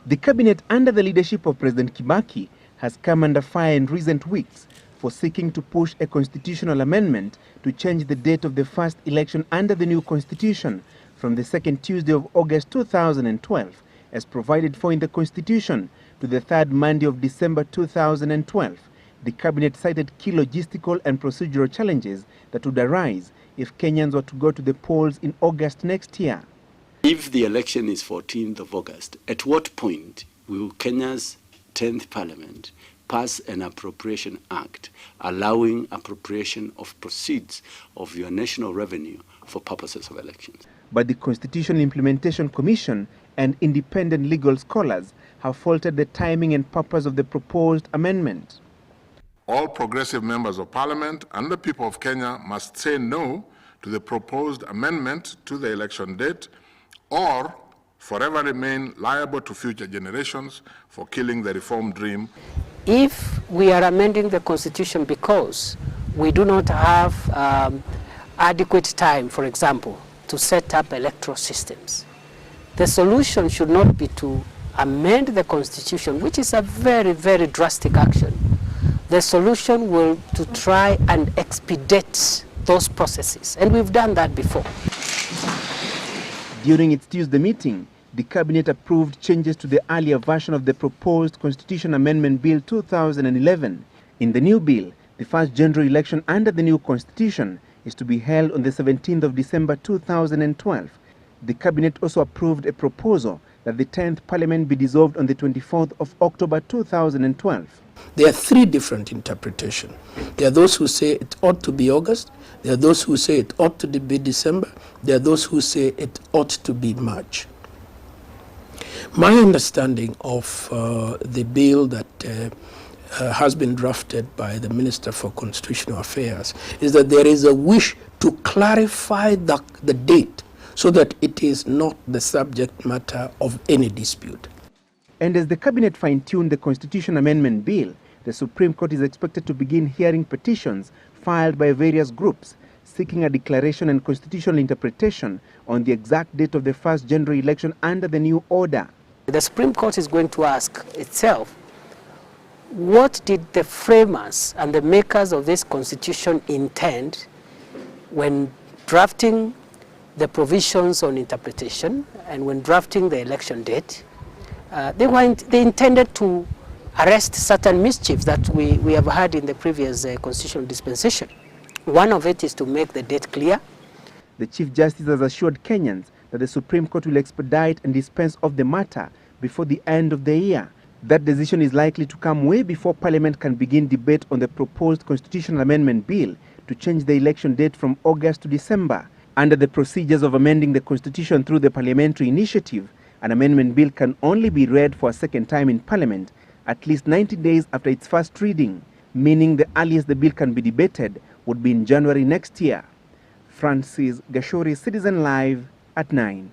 The cabinet under the leadership of President Kibaki has come under fire in recent weeks for seeking to push a constitutional amendment to change the date of the first election under the new constitution from the second Tuesday of August 2012, as provided for in the constitution, to the third Monday of December 2012. The cabinet cited key logistical and procedural challenges that would arise if Kenyans were to go to the polls in August next year. If the election is 14th of August, at what point will Kenya's 10th Parliament pass an appropriation act allowing appropriation of proceeds of your national revenue for purposes of elections? But the Constitutional Implementation Commission and independent legal scholars have faulted the timing and purpose of the proposed amendment. All progressive members of Parliament and the people of Kenya must say no to the proposed amendment to the election date, or forever remain liable to future generations for killing the reform dream. If we are amending the Constitution because we do not have adequate time, for example, to set up electoral systems, the solution should not be to amend the Constitution, which is a very, very drastic action. The solution will to try and expedite those processes, and we've done that before. During its Tuesday meeting, the cabinet approved changes to the earlier version of the proposed Constitution Amendment Bill 2011. In the new bill, the first general election under the new constitution is to be held on the 17th of December 2012. The cabinet also approved a proposal that the 10th Parliament be dissolved on the 24th of October 2012. There are three different interpretations. There are those who say it ought to be August. There are those who say it ought to be December. There are those who say it ought to be March. My understanding of the bill that has been drafted by the Minister for Constitutional Affairs is that there is a wish to clarify the date so that it is not the subject matter of any dispute. And as the cabinet fine-tuned the Constitution Amendment Bill, the Supreme Court is expected to begin hearing petitions filed by various groups seeking a declaration and constitutional interpretation on the exact date of the first general election under the new order. The Supreme Court is going to ask itself, what did the framers and the makers of this Constitution intend when drafting the provisions on interpretation and when drafting the election date? They intended to arrest certain mischiefs that we have had in the previous constitutional dispensation. One of it is to make the date clear. The Chief Justice has assured Kenyans that the Supreme Court will expedite and dispense of the matter before the end of the year. That decision is likely to come way before Parliament can begin debate on the proposed Constitutional Amendment Bill to change the election date from August to December. Under the procedures of amending the Constitution through the parliamentary initiative, an amendment bill can only be read for a second time in Parliament at least 90 days after its first reading, meaning the earliest the bill can be debated would be in January next year. Francis Gachuri, Citizen Live at 9.